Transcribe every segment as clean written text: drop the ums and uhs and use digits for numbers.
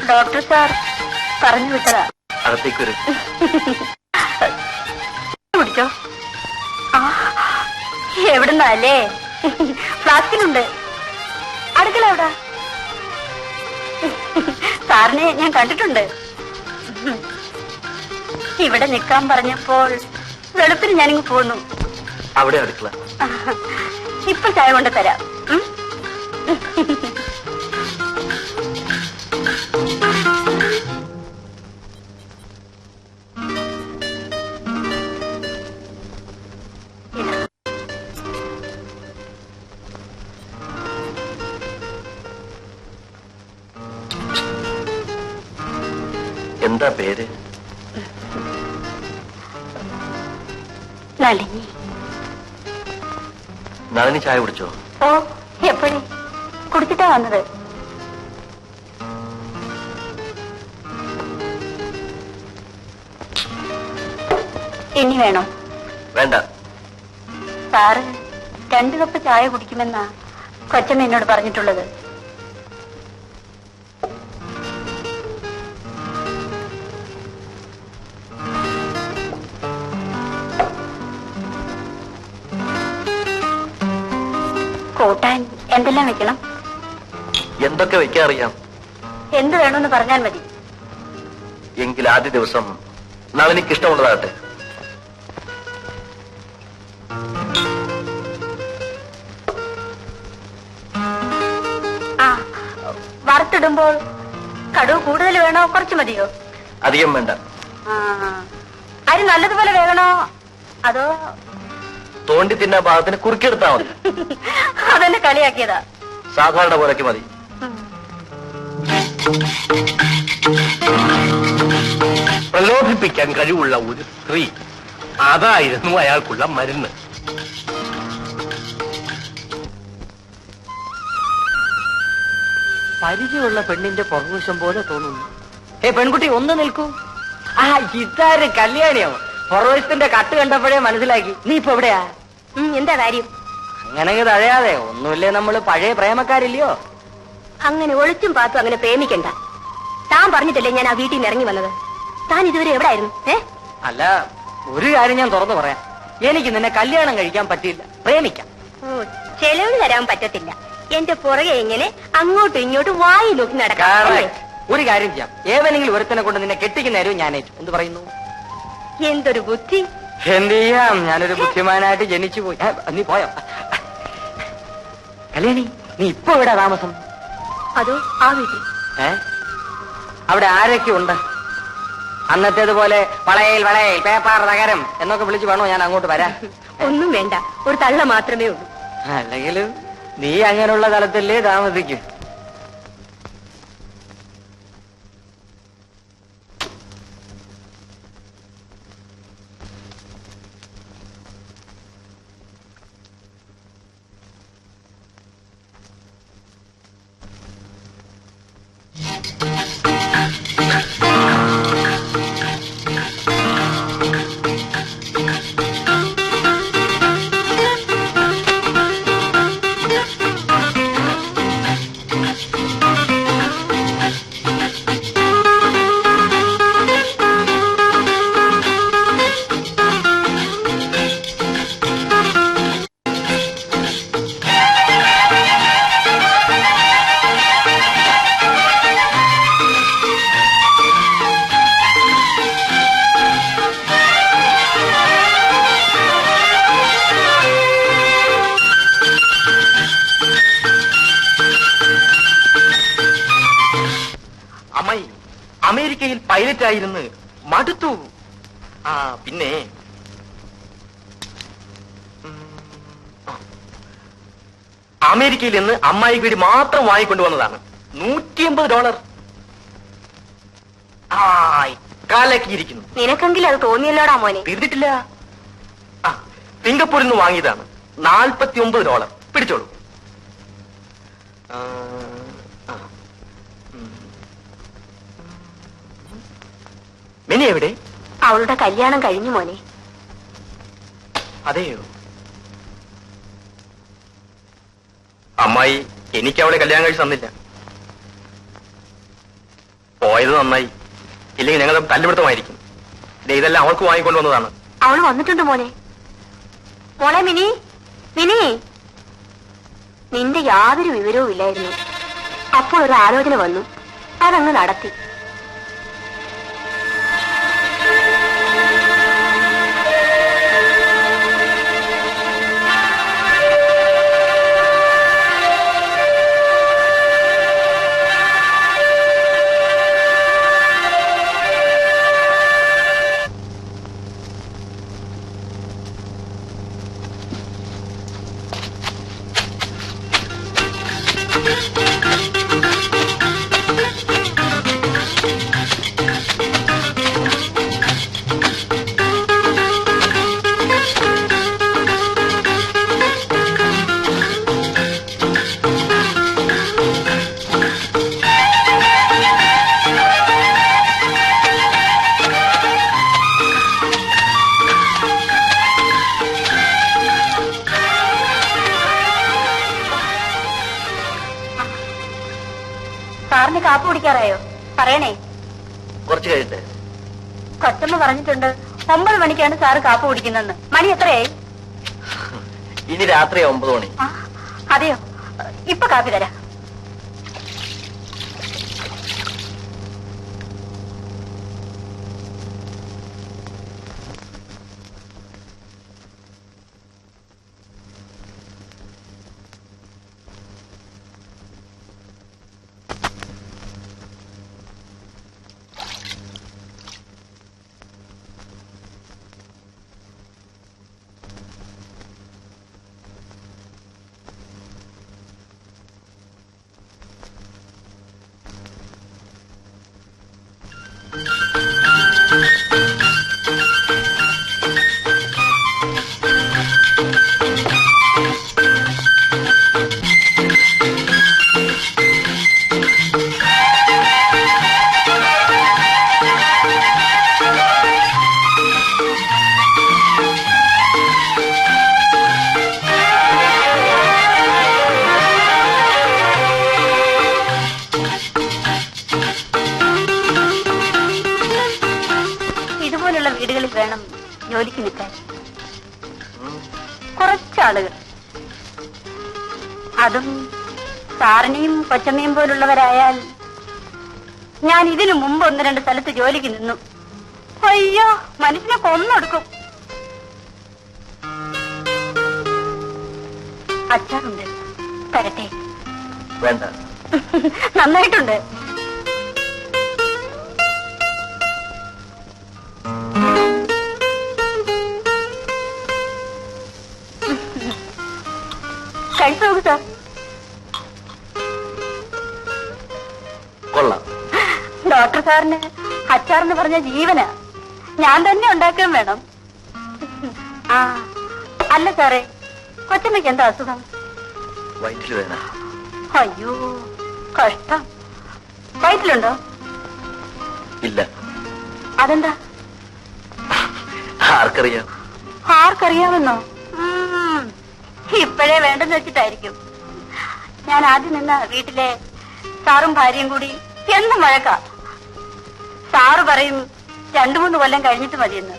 Doctor sir പറഞ്ഞു വിട്ടതാ. അകത്തേക്ക് വരും. കുടിച്ചോ. എവിടുന്നല്ലേ? ഫ്ലാസ്കിലുണ്ട്. അടുക്കള എവിടാ? സാറിനെ ഞാൻ കണ്ടിട്ടുണ്ട്. ഇവിടെ നിൽക്കാൻ പറഞ്ഞപ്പോൾ വെളുപ്പിന് ഞാനിങ്ങ് പോന്നു. അവിടെ അടുക്കള. ഇപ്പൊ ചായ കൊണ്ട് തരാം. എന്താ പേര്? നളിനി. നളിനി ചായ കുടിച്ചോ? ഓ, എപ്പോഴും കുടിച്ചിട്ടാ വന്നത്. ഇനി വേണോ? വേണ്ട. സാറ് 2 കപ്പ് ചായ കുടിക്കുമെന്നാ കൊച്ചമ്മ എന്നോട് പറഞ്ഞിട്ടുള്ളത്. കൂട്ടാൻ എന്തെല്ലാം വെക്കണം? എന്തൊക്കെ വെക്കാൻ അറിയാം. എന്ത് വേണമെന്ന് പറഞ്ഞാൽ മതി. എങ്കിൽ ആദ്യ ദിവസം നളിനിക്ക് ഇഷ്ടമുള്ളതാകട്ടെ. വറുത്തിടുമ്പോൾ കടുവ് കൂടുതൽ വേണോ കുറച്ച് മതിയോ? അധികം വേണ്ട. അരി നല്ലതുപോലെ വേണോ അതോ തോണ്ടി തിന്നാ ഭാഗത്തിന് കുറുക്കിയെടുത്താ മതി? അതെന്നെ കളിയാക്കിയതാ. സാധാരണ പോലൊക്കെ മതി. പ്രലോഭിപ്പിക്കാൻ കഴിവുള്ള ഒരു സ്ത്രീ, അതായിരുന്നു അയാൾക്കുള്ള മരുന്ന്. പരിചയമുള്ള പെണ്ണിന്റെ പുറകുവശം പോലെ തോന്നുന്നു. പെൺകുട്ടി ഒന്ന് നിൽക്കൂ. ഇതാര് കല്യാണിയോ? പുറവശത്തിന്റെ കട്ട് കണ്ടപ്പോഴേ മനസ്സിലാക്കി. നീ ഇപ്പൊ എവിടെയാ? എന്താ കാര്യം? അങ്ങനെ തഴയാതെ. ഒന്നുമില്ലേ, നമ്മള് പഴയ പ്രേമക്കാരില്ലയോ? അങ്ങനെ ഒളിച്ചും പാത്തും അങ്ങനെ പ്രേമിക്കണ്ട. താൻ പറഞ്ഞിട്ടല്ലേ ഞാൻ ആ വീട്ടിൽ നിന്ന് ഇറങ്ങി വന്നത്. താൻ ഇതുവരെ എവിടെ ആയിരുന്നു? അല്ല, ഒരു കാര്യം ഞാൻ തുറന്നു പറയാം. എനിക്ക് നിന്നെ കല്യാണം കഴിക്കാൻ പറ്റില്ല, പ്രേമിക്കാം. ചെലവിന് തരാൻ പറ്റത്തില്ല. എന്റെ പുറകെ ഇങ്ങനെ അങ്ങോട്ടും ഇങ്ങോട്ടും വായി നോക്കി നടക്കാം. ഒരു കാര്യം ചെയ്യാം, ഏവനെങ്കിലും ഒരുത്തനെ കൊണ്ട് നിന്നെ കെട്ടിക്കുന്ന നേരവും ഞാൻ ഏറ്റു. എന്ത് പറയുന്നു? എന്തൊരു ബുദ്ധി! എന്ത് ചെയ്യാം, ഞാനൊരു ബുദ്ധിമാനായിട്ട് ജനിച്ചു പോയി. നീ പോയോ? കല്യാണി, നീ ഇപ്പൊ എവിടെ താമസം? അതോ ആ വീട്ടിൽ. അവിടെ ആരൊക്കെ ഉണ്ട്? അന്നത്തേതുപോലെ വളയിൽ വളയിൽ പേപ്പാർ നഗരം എന്നൊക്കെ വിളിച്ചു വേണോ ഞാൻ അങ്ങോട്ട് വരാൻ? ഒന്നും വേണ്ട, ഒരു തള്ള മാത്രമേ ഉള്ളൂ. അല്ലെങ്കിലും നീ അങ്ങനെയുള്ള തലത്തിലേ താമസിക്കും. അമേരിക്കയിൽ പൈലറ്റായിരുന്നു, മടുത്തു. പിന്നെ അമേരിക്കയിൽ നിന്ന് അമ്മായി വീട് മാത്രം വാങ്ങിക്കൊണ്ടുവന്നതാണ്. $150. കലക്കിയിരിക്കുന്നു. നിനക്കെങ്കിലും അത് തോന്നിയല്ലോടാ മോനെ. തീർന്നിട്ടില്ല. സിംഗപ്പൂരിൽ നിന്ന് വാങ്ങിയതാണ്. $49. പിടിച്ചോളൂ. ആ, ആ. മിനി എവിടെ? അവളുടെ കല്യാണം കഴിഞ്ഞു മോനെ. അതെയോ? അമ്മായി എനിക്ക് അവളെ കല്യാണം കഴിച്ച് തന്നില്ല. പോയത് നന്നായി, ഇല്ലെങ്കിൽ ഞങ്ങൾ തല്ലുപിടുത്തമായിരിക്കും. ഇതെല്ലാം അവൾക്ക് വാങ്ങിക്കൊണ്ടുവന്നതാണ്. അവൾ വന്നിട്ടുണ്ട് മോനെ. മോളെ മിനി, മിനി, നിന്റെ യാതൊരു വിവരവും ഇല്ലായിരുന്നു. അപ്പോൾ ഒരു ആലോചന വന്നു, അതങ്ങ് നടത്തി. സാറിന് കാപ്പ് കുടിക്കാറായോ? പറയണേ. കുറച്ച് കഴിയട്ടെ. കൊച്ചമ്മ പറഞ്ഞിട്ടുണ്ട് 9 മണിക്കാണ് സാറ് കാപ്പ് കുടിക്കുന്നതെന്ന്. മണി എത്രയായി? ഇനി രാത്രി 9 മണി. അതെയോ? ഇപ്പൊ കാപ്പി തരാം. വീടുകളിൽ വേണം ജോലിക്ക് നിൽക്കാൻ. കുറച്ചാളുകൾ, അതും സാറിനെയും കൊച്ചമ്മയും പോലുള്ളവരായാൽ. ഞാൻ ഇതിനു മുമ്പ് 1-2 സ്ഥലത്ത് ജോലിക്ക് നിന്നു. അയ്യോ, മനുഷ്യനെ കൊന്നൊടുക്കും. അച്ചാറുണ്ട്, തരട്ടെ? വേണ്ട. നന്നായിട്ടുണ്ട്. കഴിച്ചു നോക്കൂ സാർ. കൊള്ളാം. ഡോക്ടർ സാറിന് അച്ചാറെന്ന് പറഞ്ഞ ജീവനാ. ഞാൻ തന്നെ ഉണ്ടാക്കാൻ വേണം. ആ അല്ല സാറേ, കൊച്ചമ്മയ്ക്ക് എന്താ അസുഖം? വയറ്റിൽ വേദന. അയ്യോ കഷ്ടം. വയറ്റിലുണ്ടോ? ഇല്ല. അതെന്താ? ആർക്കറിയാം? ആർക്കറിയാമെന്നോ? ഇപ്പോഴേ വേണ്ടെന്ന് വെച്ചിട്ടായിരിക്കും. ഞാൻ ആദ്യം നിന്ന വീട്ടിലെ സാറും ഭാര്യയും കൂടി എന്നും വഴക്ക. സാറ് പറയും 2-3 കൊല്ലം കഴിഞ്ഞിട്ട് മതിയെന്ന്.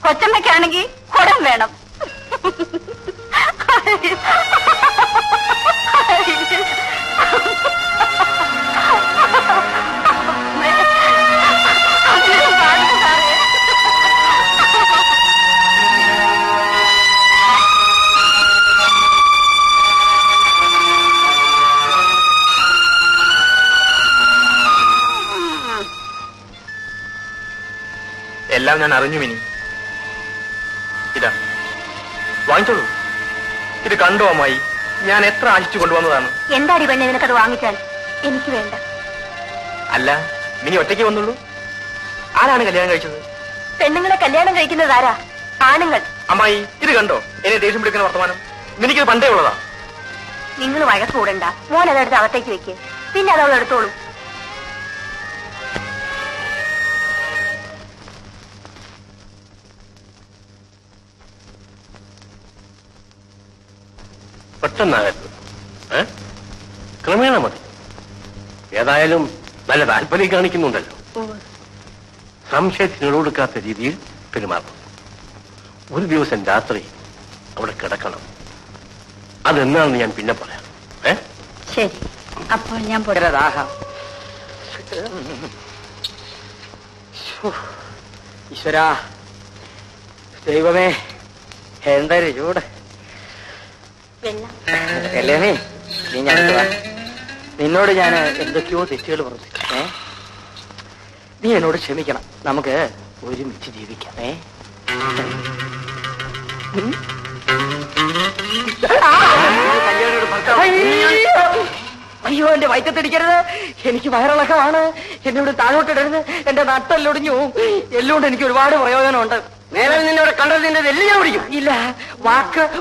കൊച്ചമ്മയ്ക്കാണെങ്കിൽ കുടം വേണം. എല്ലാം ഞാൻ അറിഞ്ഞു മിനി. ഇതാ വാങ്ങിച്ചോളൂ. ഇത് കണ്ടോ അമ്മായി, ഞാൻ എത്ര ആശിച്ചു കൊണ്ടുവന്നതാണ്. എന്താടി പെണ്ണെ നിനക്കത് വാങ്ങിച്ചാൽ? എനിക്ക് വേണ്ട. അല്ല, മിനി ഒറ്റയ്ക്ക് വന്നുള്ളൂ. ആരാണ് കല്യാണം കഴിച്ചത്? പെണ്ണുങ്ങളെ കല്യാണം കഴിക്കുന്നത് ആരാ? ആണുങ്ങൾ. അമ്മായി ഇത് കണ്ടോ എന്നെ ദേഷ്യം പിടിക്കുന്ന വർത്തമാനം? എനിക്കിത് പണ്ടേ ഉള്ളതാ. നിങ്ങൾ വഴക്ക് കൂടണ്ട. മോൻ അതെടുത്ത് അകത്തേക്ക് വെക്ക്. പിന്നെ അത് അവൾ എടുത്തോളൂ. പെട്ടെന്നാകരുത്, ക്രമേണ മതി. ഏതായാലും നല്ല താല്പര്യം കാണിക്കുന്നുണ്ടല്ലോ. സംശയത്തിന് കൊടുക്കാത്ത രീതിയിൽ പെരുമാറണം. ഒരു ദിവസം രാത്രി അവിടെ കിടക്കണം. അതെന്നാണെന്ന് ഞാൻ പിന്നെ പറയാം. ശരി, അപ്പോൾ ഞാൻ ദാഹം. ഈശ്വരാ, ദൈവമേ, എന്തൊരു ചൂട്. കല്യാണി, നീ ഞാൻ നിന്നോട് ഞാൻ എന്തൊക്കെയോ തെറ്റുകൾ പറഞ്ഞു. നീ എന്നോട് ക്ഷമിക്കണം. നമുക്ക് ഒരുമിച്ച് ജീവിക്കാം. അയ്യോ, എന്റെ വയറ്റത്തിടിക്കരുത്. എനിക്ക് വയറിളക്കമാണ്. എന്നോട് താഴോട്ടിടരുത്. എന്റെ നട്ടെല്ലൊടിഞ്ഞു. എല്ലുകൊണ്ട് എനിക്ക് ഒരുപാട് പ്രയോജനമുണ്ട്. മേലാലി നിന്നോട് കണ്ടത് നിന്റെ എല്ലാം ഞാൻ പിടിക്കും. ഇല്ല,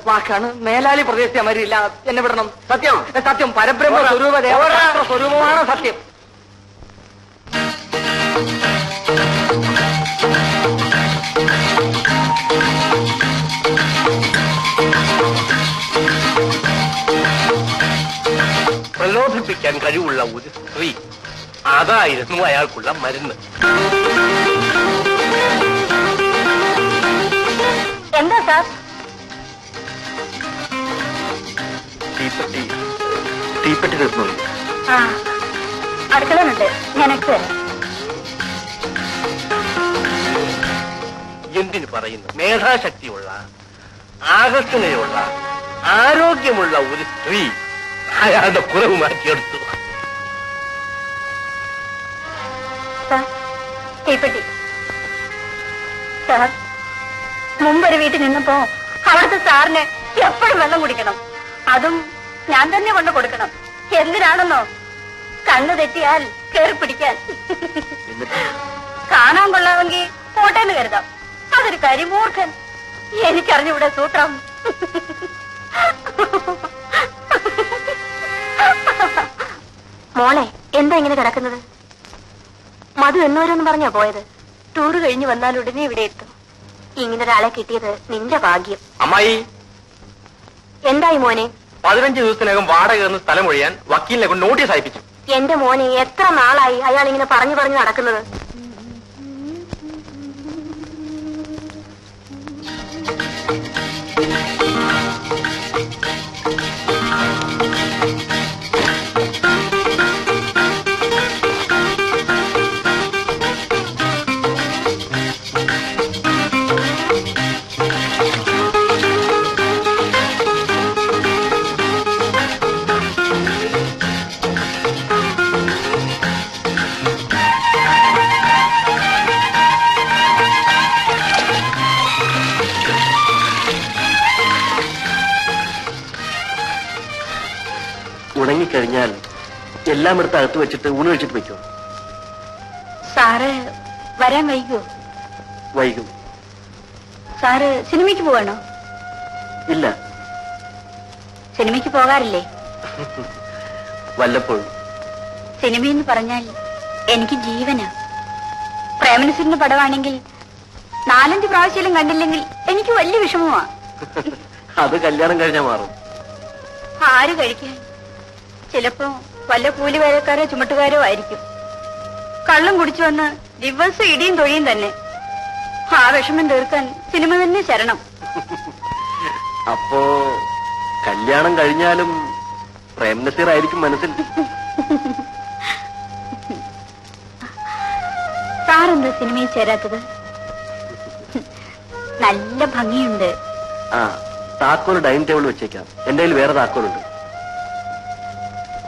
വാക്കാണ്. മേലാലി പ്രദേശത്തെ മരിയില്ല. എന്നെ വിടണം. സത്യം, സത്യം. പരബ്രഹ്മ സ്വരൂപ ദേവരാഷ്ട്ര സ്വരൂപമാണ് സത്യം. പ്രലോഭിപ്പിക്കാൻ കഴിവുള്ള ഒരു സ്ത്രീ, അതായിരുന്നു അയാൾക്കുള്ള മരുന്ന്. എന്താ സാർ? തീപ്പെട്ടി തീർന്നു. അടുക്കളയുണ്ട്, ഞാൻ എടുത്തു തരാം. എന്തിനു പറയുന്നു? മേധാശക്തിയുള്ള, ആകർഷണയുള്ള, ആരോഗ്യമുള്ള ഒരു സ്ത്രീ അയാളുടെ കുറവ് മാറ്റിയെടുത്തു. തീപ്പെട്ടി സാർ, മുമ്പൊരു വീട്ടിൽ നിന്നപ്പോ അവിടുത്തെ സാറിന് എപ്പോഴും വെള്ളം കുടിക്കണം. അതും ഞാൻ തന്നെ കൊണ്ട് കൊടുക്കണം. എന്തിനാണെന്നോ? കണ്ണു തെറ്റിയാൽ കയറി പിടിക്കാൻ. കാണാൻ കൊള്ളാമെങ്കിൽ പോട്ടെന്ന് കരുതാം. അതൊരു കരിമൂർഖൻ. എനിക്കറിഞ്ഞൂടെ സൂത്രം. മോളെ, എന്താ ഇങ്ങനെ കിടക്കുന്നത്? മധു എന്നോരെന്ന് പറഞ്ഞാ പോയത്. ടൂറ് കഴിഞ്ഞ് വന്നാൽ ഉടനെ ഇവിടെ എത്തും. ഇങ്ങനൊരാളെ കിട്ടിയത് നിന്റെ ഭാഗ്യം. അമ്മായി, എന്തായി മോനെ? 15 ദിവസത്തിനകം വാടക എന്ന സ്ഥലം ഒഴിയാൻ വക്കീലിനെ കൊണ്ട് നോട്ടീസ് അയപ്പിച്ചു. എന്റെ മോനെ, എത്ര നാളായി അയാൾ ഇങ്ങനെ പറഞ്ഞു നടക്കുന്നത്? ഉണങ്ങിക്കഴിഞ്ഞാൽ എല്ലാം എടുത്ത് അകത്ത് വെച്ചിട്ട് ഊണ് കഴിച്ചിട്ട് വെക്കോ? സാറ് വരാൻ വൈകുമോ? വൈകും. സാറ് സിനിമയ്ക്ക് പോവാണോ? ഇല്ല. സിനിമയ്ക്ക് പോകാറില്ലേ? വല്ലപ്പോഴും. സിനിമയെന്ന് പറഞ്ഞാൽ എനിക്ക് ജീവനാ. പ്രേമനസിന്റെ പടമാണെങ്കിൽ 4-5 പ്രാവശ്യം കണ്ടില്ലെങ്കിൽ എനിക്ക് വലിയ വിഷമമാ. അത് കല്യാണം കഴിഞ്ഞാൽ മാറും. ആര് കഴിക്കാൻ? ചിലപ്പോ വല്ല കൂലിവേലക്കാരോ ചുമട്ടുകാരോ ആയിരിക്കും. കള്ളം കുടിച്ചു വന്ന് ദിവസം ഇടിയും തൊഴിയും തന്നെ. ആ വിഷമം തീർക്കാൻ സിനിമ തന്നെ ശരണം. അപ്പോ കല്യാണം കഴിഞ്ഞാലും പ്രേംനസീർ ആയിരിക്കും മനസ്സിൽ. സാറെന്താ സിനിമയിൽ ചേരാത്തത്? നല്ല ഭംഗിയുണ്ട്. ആ, താക്കോൽ ഡൈനിങ് ടേബിൾ വെച്ചേക്കാം. എന്റെ കയ്യിൽ വേറെ താക്കോലുണ്ട്.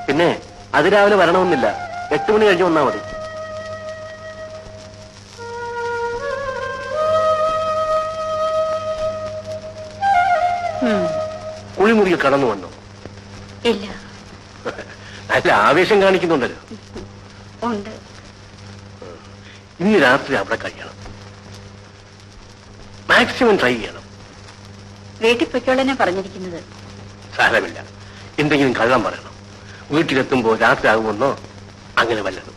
പിന്നെ അതിരാവിലെ വരണമെന്നില്ല. 8 മണി കഴിഞ്ഞ് വന്നാൽ മതി. കുളിമുറിയിൽ കടന്നു വന്നോ? ഇല്ല. നല്ല ആവേശം കാണിക്കുന്നുണ്ടല്ലോ. ഉണ്ട്. ഇന്ന് രാത്രി അവിടെ കഴിയണം. മാക്സിമം ട്രൈ ചെയ്യണം. വീട്ടിൽ പൊയ്ക്കോളനെ പറഞ്ഞിരിക്കുന്നത്. സാരമില്ല, എന്തെങ്കിലും കള്ളം പറയണം. വീട്ടിലെത്തുമ്പോ രാത്രി ആകുമെന്നോ അങ്ങനെ വല്ലതും.